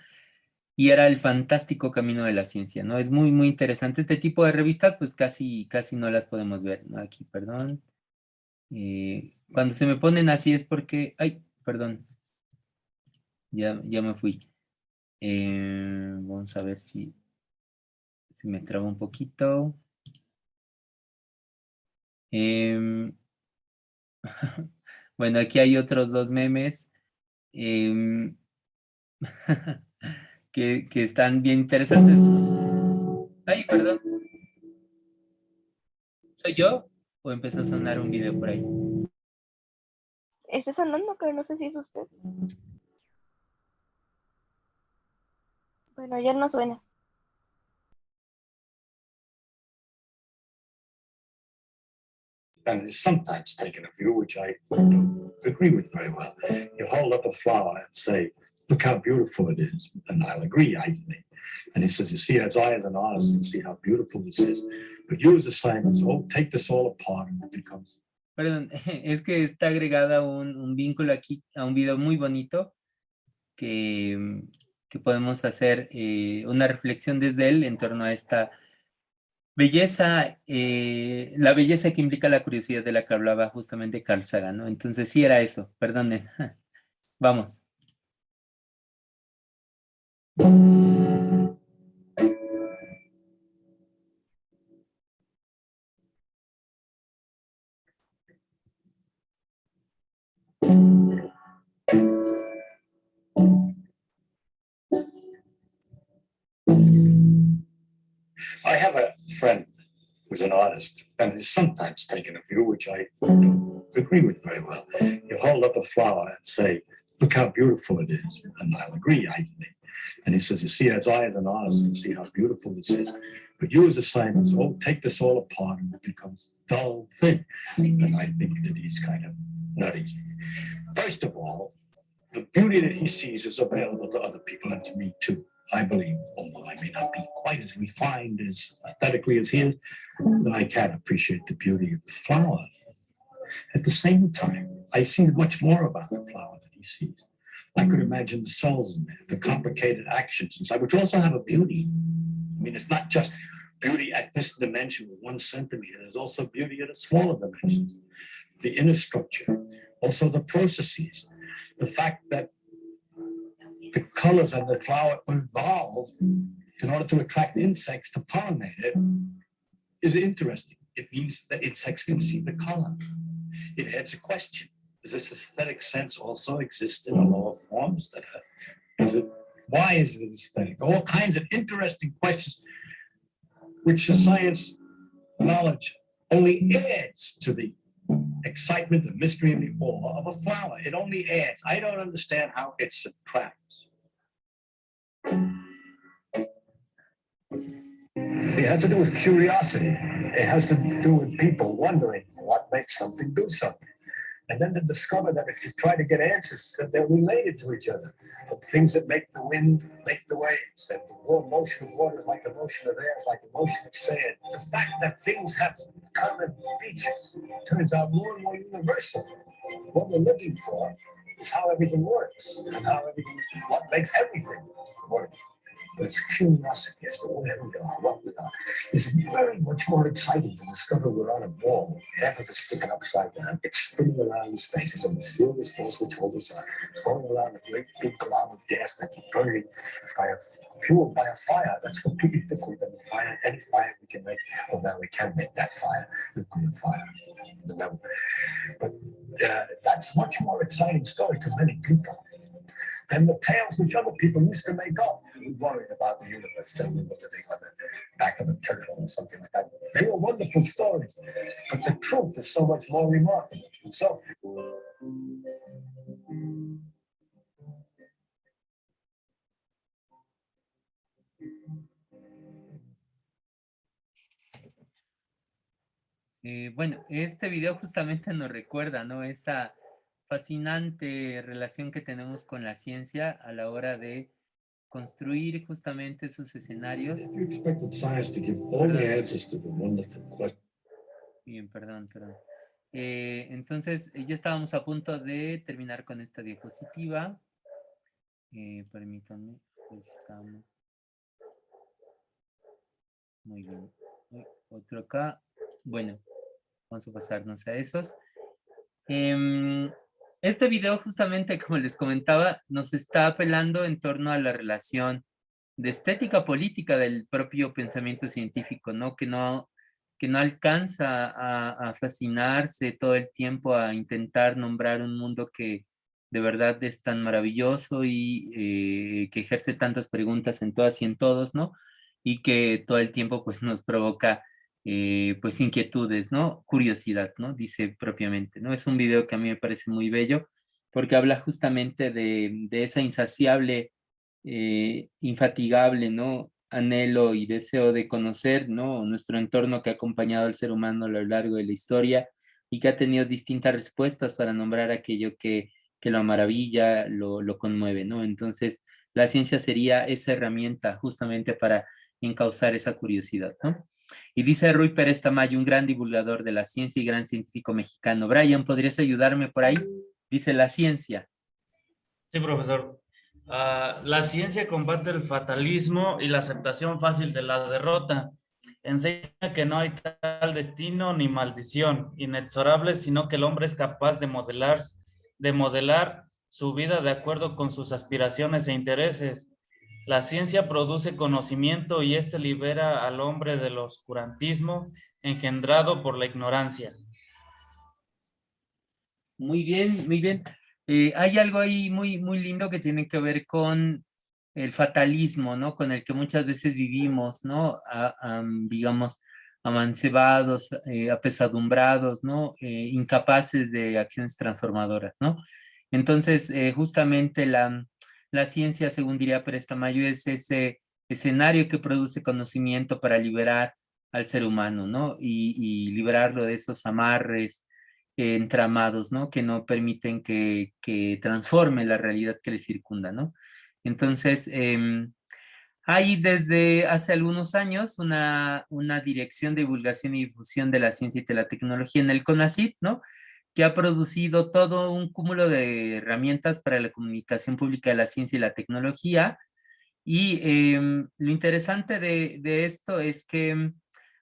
Speaker 1: Y era el fantástico camino de la ciencia, ¿no? Es muy, muy interesante. Este tipo de revistas, pues casi, casi no las podemos ver, ¿no? Aquí, perdón. Cuando se me ponen así es porque, ay, perdón, ya me fui. Vamos a ver si me traba un poquito. Em, bueno, aquí hay otros 2 memes em, que están bien interesantes. Ay, perdón. ¿Soy yo? ¿O empezó a sonar un video por ahí?
Speaker 2: Está sonando, pero no sé si es usted. Bueno, ya no suena.
Speaker 4: And is sometimes taken a view which I don't agree with very well. You hold up a flower and say, look how beautiful it is. And I'll agree, I think. And he says, you see, as I as an artist can see how beautiful this is. But you as a scientist, oh, take this all apart and it becomes...
Speaker 1: Perdón, es que está agregada un vínculo aquí a un video muy bonito que podemos hacer una reflexión desde él en torno a esta belleza, la belleza que implica la curiosidad de la que hablaba justamente Carl Sagan, ¿no? Entonces sí era eso, perdonen. Vamos.
Speaker 4: I have a friend who's an artist and is sometimes taken a view which I don't agree with very well. You hold up a flower and say, look how beautiful it is. And I'll agree, I think. And he says, you see, as I as an artist can see how beautiful this is. But you as a scientist, oh, take this all apart and it becomes a dull thing. And I think that he's kind of nutty. First of all, the beauty that he sees is available to other people and to me too. I believe, although I may not be quite as refined as aesthetically as he is, that I can appreciate the beauty of the flower. At the same time, I see much more about the flower than he sees. I could imagine the souls in there, the complicated actions inside, which also have a beauty. I mean, it's not just beauty at this dimension of 1 centimeter. There's also beauty at a smaller dimensions. The inner structure, also the processes, the fact that the colors of the flower evolved in order to attract insects to pollinate it is interesting. It means that insects can see the color. It adds a question. Does this aesthetic sense also exist in the lower forms? Why is it aesthetic? All kinds of interesting questions which the science knowledge only adds to the excitement, the mystery, and the awe of a flower. It only adds. I don't understand how it subtracts.
Speaker 5: It has to do with curiosity. It has to do with people wondering what makes something do something. And then to discover that if you try to get answers, that they're related to each other. The things that make the wind make the waves. And the motion of water is like the motion of air, is like the motion of sand. The fact that things have common features turns out more and more universal. What we're looking for is how everything works and what makes everything work. But it's curiosity as to where we are, what we are. It's very much more exciting to discover we're on a ball, half of it sticking upside down. It's spinning around in space. It's a mysterious force which holds us on. It's going around a great big cloud of gas that's burning fueled by a fire that's completely different than the fire, any fire we can make. Well, now we can make that fire, the green fire. But that's much more exciting story to many people than the tales which other people used to make up. We worried about the universe, telling them living on the back of a turtle or something like that. They were wonderful stories, but the truth is so much more remarkable. And so,
Speaker 1: bueno, este video justamente nos recuerda, ¿no? Esa fascinante relación que tenemos con la ciencia a la hora de construir justamente sus escenarios. Bien, perdón. Entonces, ya estábamos a punto de terminar con esta diapositiva. Permítanme, estamos. Muy bien. Otro acá. Bueno, vamos a pasarnos a esos. Este video justamente, como les comentaba, nos está apelando en torno a la relación de estética política del propio pensamiento científico, ¿no? Que no alcanza a fascinarse todo el tiempo a intentar nombrar un mundo que de verdad es tan maravilloso y que ejerce tantas preguntas en todas y en todos, ¿no? Y que todo el tiempo pues nos provoca pues inquietudes, ¿no? Curiosidad, ¿no? Dice propiamente, ¿no? Es un video que a mí me parece muy bello porque habla justamente de esa insaciable, infatigable, ¿no? Anhelo y deseo de conocer, ¿no? Nuestro entorno que ha acompañado al ser humano a lo largo de la historia y que ha tenido distintas respuestas para nombrar aquello que lo maravilla, lo conmueve, ¿no? Entonces, la ciencia sería esa herramienta justamente para encauzar esa curiosidad, ¿no? Y dice Ruy Pérez Tamayo, un gran divulgador de la ciencia y gran científico mexicano. Brian, ¿podrías ayudarme por ahí? Dice la ciencia.
Speaker 3: Sí, profesor. La ciencia combate el fatalismo y la aceptación fácil de la derrota. Enseña que no hay tal destino ni maldición inexorable, sino que el hombre es capaz de modelar su vida de acuerdo con sus aspiraciones e intereses. La ciencia produce conocimiento y este libera al hombre del oscurantismo engendrado por la ignorancia.
Speaker 1: Muy bien, muy bien. Hay algo ahí muy lindo que tiene que ver con el fatalismo, ¿no? Con el que muchas veces vivimos, ¿no? Digamos, amancebados, apesadumbrados, ¿no? Incapaces de acciones transformadoras, ¿no? Entonces, justamente la ciencia, según diría Pérez Tamayo, es ese escenario que produce conocimiento para liberar al ser humano, ¿no? Y liberarlo de esos amarres, entramados, ¿no? Que no permiten que transforme la realidad que le circunda, ¿no? Entonces, Hay desde hace algunos años una dirección de divulgación y difusión de la ciencia y de la tecnología en el CONACYT, ¿no? Que ha producido todo un cúmulo de herramientas para la comunicación pública de la ciencia y la tecnología. Y lo interesante de esto es que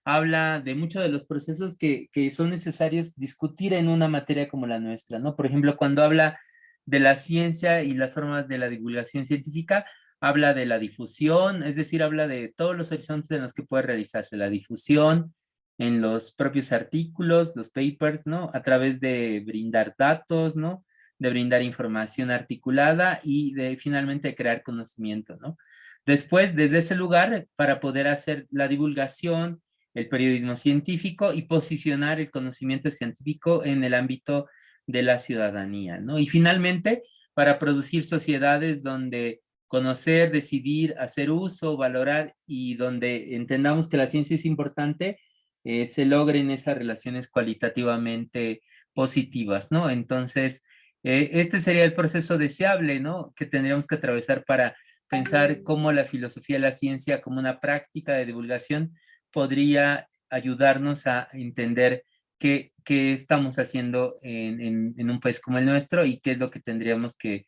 Speaker 1: habla de muchos de los procesos que son necesarios discutir en una materia como la nuestra, ¿no? Por ejemplo, cuando habla de la ciencia y las formas de la divulgación científica, habla de la difusión, es decir, habla de todos los horizontes en los que puede realizarse la difusión, en los propios artículos, los papers, ¿no? A través de brindar datos, ¿no? De brindar información articulada y de finalmente crear conocimiento, ¿no? Después, desde ese lugar, para poder hacer la divulgación, el periodismo científico y posicionar el conocimiento científico en el ámbito de la ciudadanía, ¿no? Y finalmente, para producir sociedades donde conocer, decidir, hacer uso, valorar y donde entendamos que la ciencia es importante, se logren esas relaciones cualitativamente positivas, ¿no? Entonces, este sería el proceso deseable, ¿no? Que tendríamos que atravesar para pensar cómo la filosofía de la ciencia como una práctica de divulgación podría ayudarnos a entender qué estamos haciendo en un país como el nuestro y qué es lo que tendríamos que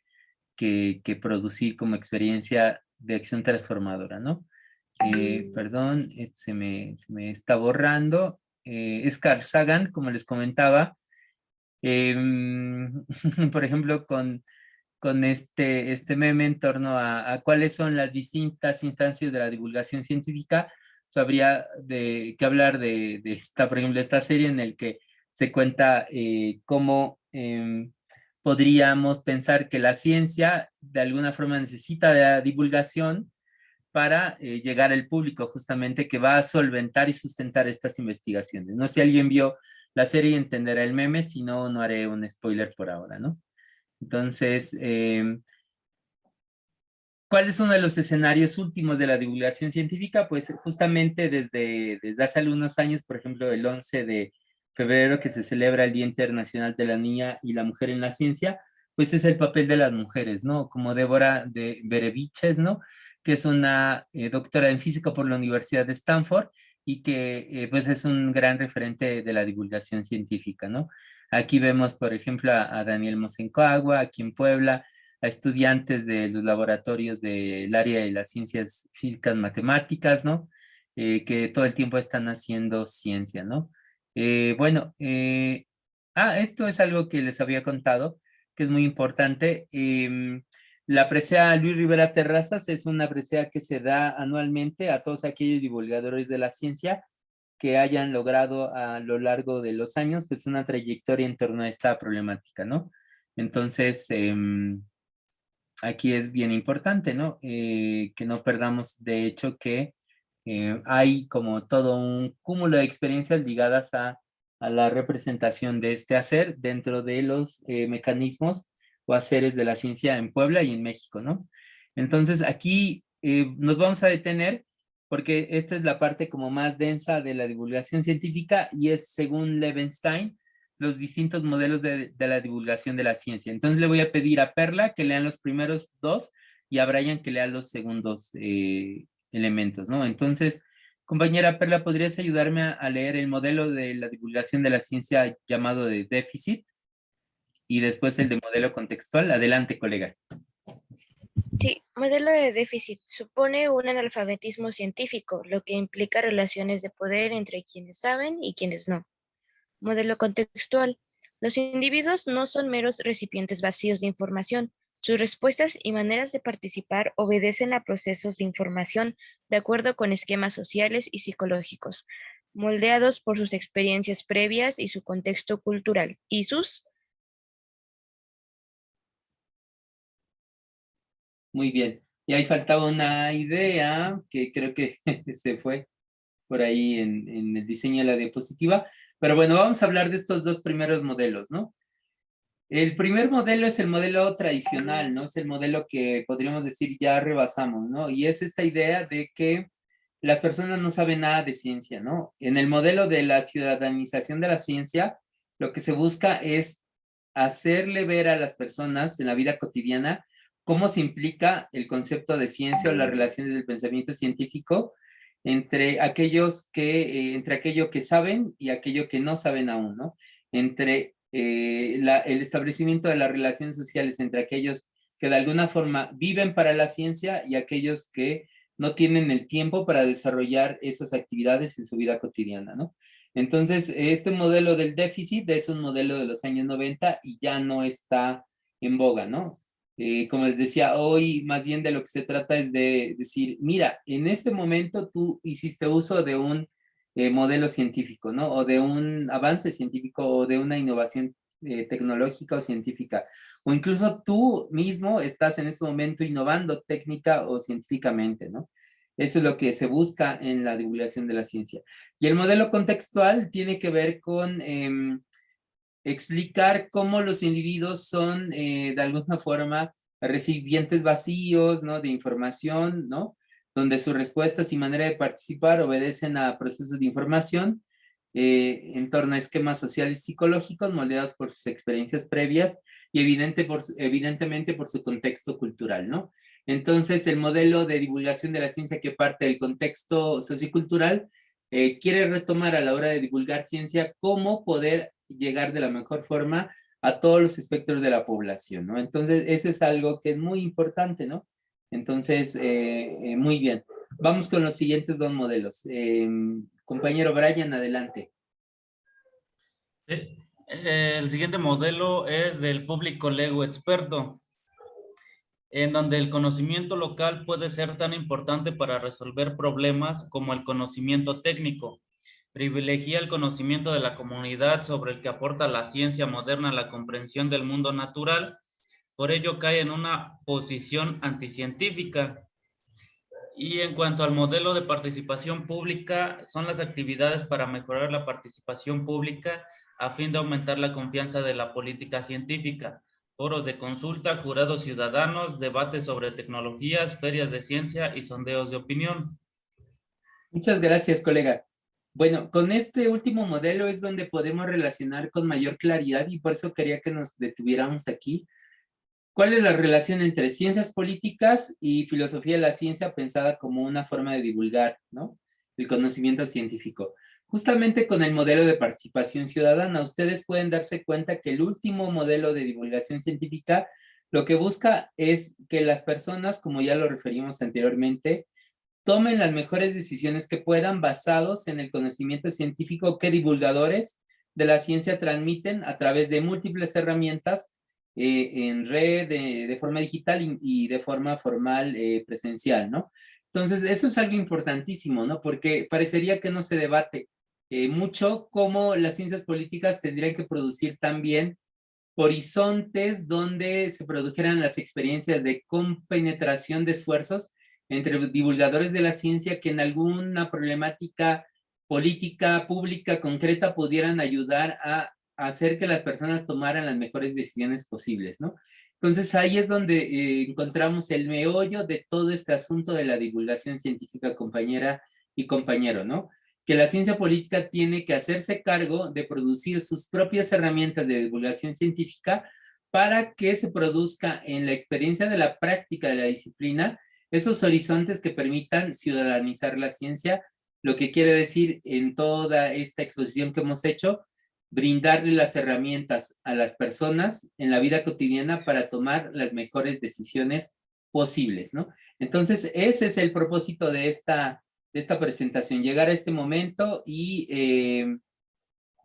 Speaker 1: producir como experiencia de acción transformadora, ¿no? Perdón, se me está borrando. Es Carl Sagan, como les comentaba. Por ejemplo, con este meme en torno a cuáles son las distintas instancias de la divulgación científica, pues habría que hablar de esta, por ejemplo, esta serie en el que se cuenta cómo podríamos pensar que la ciencia de alguna forma necesita de la divulgación para llegar al público justamente que va a solventar y sustentar estas investigaciones. No sé si alguien vio la serie y entenderá el meme, si no, no haré un spoiler por ahora, ¿no? Entonces, ¿cuál es uno de los escenarios últimos de la divulgación científica? Pues justamente desde hace algunos años, por ejemplo, el 11 de febrero que se celebra el Día Internacional de la Niña y la Mujer en la Ciencia, pues es el papel de las mujeres, ¿no? Como Débora de Bereviches, ¿no? Que es una doctora en física por la Universidad de Stanford y que pues es un gran referente de la divulgación científica, ¿no? Aquí vemos, por ejemplo, a Daniel Mosencagua, aquí en Puebla, a estudiantes de los laboratorios del área de las ciencias físicas matemáticas, ¿no? Que todo el tiempo están haciendo ciencia, ¿no? Bueno, esto es algo que les había contado, que es muy importante. La presea Luis Rivera Terrazas es una presea que se da anualmente a todos aquellos divulgadores de la ciencia que hayan logrado a lo largo de los años, pues una trayectoria en torno a esta problemática, ¿no? Entonces, aquí es bien importante, ¿no? Que no perdamos, de hecho, que hay como todo un cúmulo de experiencias ligadas a la representación de este hacer dentro de los mecanismos o haceres de la ciencia en Puebla y en México, ¿no? Entonces, aquí nos vamos a detener porque esta es la parte como más densa de la divulgación científica y es, según Levenstein, los distintos modelos de la divulgación de la ciencia. Entonces le voy a pedir a Perla que lean los primeros dos y a Brian que lea los segundos elementos, ¿no? Entonces, compañera Perla, ¿podrías ayudarme a leer el modelo de la divulgación de la ciencia llamado de déficit y después el de modelo contextual? Adelante, colega.
Speaker 2: Sí, modelo de déficit supone un analfabetismo científico, lo que implica relaciones de poder entre quienes saben y quienes no. Modelo contextual. Los individuos no son meros recipientes vacíos de información. Sus respuestas y maneras de participar obedecen a procesos de información de acuerdo con esquemas sociales y psicológicos, moldeados por sus experiencias previas y su contexto cultural, y sus...
Speaker 1: Muy bien. Y ahí faltaba una idea que creo que se fue por ahí en el diseño de la diapositiva. Pero bueno, vamos a hablar de estos dos primeros modelos, ¿no? El primer modelo es el modelo tradicional, ¿no? Es el modelo que podríamos decir ya rebasamos, ¿no? Y es esta idea de que las personas no saben nada de ciencia, ¿no? En el modelo de la ciudadanización de la ciencia, lo que se busca es hacerle ver a las personas en la vida cotidiana cómo se implica el concepto de ciencia o las relaciones del pensamiento científico entre entre aquello que saben y aquello que no saben aún, ¿no? Entre el establecimiento de las relaciones sociales entre aquellos que de alguna forma viven para la ciencia y aquellos que no tienen el tiempo para desarrollar esas actividades en su vida cotidiana, ¿no? Entonces, este modelo del déficit es un modelo de los años 90 y ya no está en boga, ¿no? Como les decía, hoy más bien de lo que se trata es de decir, mira, en este momento tú hiciste uso de un modelo científico, ¿no? O de un avance científico o de una innovación tecnológica o científica. O incluso tú mismo estás en este momento innovando técnica o científicamente, ¿no? Eso es lo que se busca en la divulgación de la ciencia. Y el modelo contextual tiene que ver con explicar cómo los individuos son de alguna forma recipientes vacíos, ¿no? De información, ¿no? Donde sus respuestas y manera de participar obedecen a procesos de información en torno a esquemas sociales y psicológicos moldeados por sus experiencias previas y evidentemente por su contexto cultural, ¿no? Entonces, el modelo de divulgación de la ciencia que parte del contexto sociocultural quiere retomar a la hora de divulgar ciencia cómo poder llegar de la mejor forma a todos los espectros de la población, ¿no? Entonces, eso es algo que es muy importante, ¿no? Entonces, muy bien. Vamos con los siguientes dos modelos. Compañero Brian, adelante.
Speaker 3: El siguiente modelo es del público lego experto, en donde el conocimiento local puede ser tan importante para resolver problemas como el conocimiento técnico. Privilegia el conocimiento de la comunidad sobre el que aporta la ciencia moderna a la comprensión del mundo natural, por ello cae en una posición anticientífica. Y en cuanto al modelo de participación pública, son las actividades para mejorar la participación pública a fin de aumentar la confianza de la política científica. Foros de consulta, jurados ciudadanos, debates sobre tecnologías, ferias de ciencia y sondeos de opinión.
Speaker 1: Muchas gracias, colega. Bueno, con este último modelo es donde podemos relacionar con mayor claridad y por eso quería que nos detuviéramos aquí. ¿Cuál es la relación entre ciencias políticas y filosofía de la ciencia pensada como una forma de divulgar, ¿no? El conocimiento científico? Justamente con el modelo de participación ciudadana, ustedes pueden darse cuenta que el último modelo de divulgación científica lo que busca es que las personas, como ya lo referimos anteriormente, tomen las mejores decisiones que puedan basados en el conocimiento científico que divulgadores de la ciencia transmiten a través de múltiples herramientas en red, de forma digital y de forma formal presencial, ¿no? Entonces, eso es algo importantísimo, ¿no? Porque parecería que no se debate mucho cómo las ciencias políticas tendrían que producir también horizontes donde se produjeran las experiencias de compenetración de esfuerzos entre divulgadores de la ciencia que en alguna problemática política pública concreta pudieran ayudar a hacer que las personas tomaran las mejores decisiones posibles, ¿no? Entonces ahí es donde encontramos el meollo de todo este asunto de la divulgación científica, compañera y compañero, ¿no? Que la ciencia política tiene que hacerse cargo de producir sus propias herramientas de divulgación científica para que se produzca en la experiencia de la práctica de la disciplina esos horizontes que permitan ciudadanizar la ciencia, lo que quiere decir en toda esta exposición que hemos hecho, brindarle las herramientas a las personas en la vida cotidiana para tomar las mejores decisiones posibles, ¿no? Entonces, ese es el propósito de esta presentación, llegar a este momento y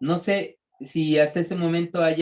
Speaker 1: no sé si hasta ese momento haya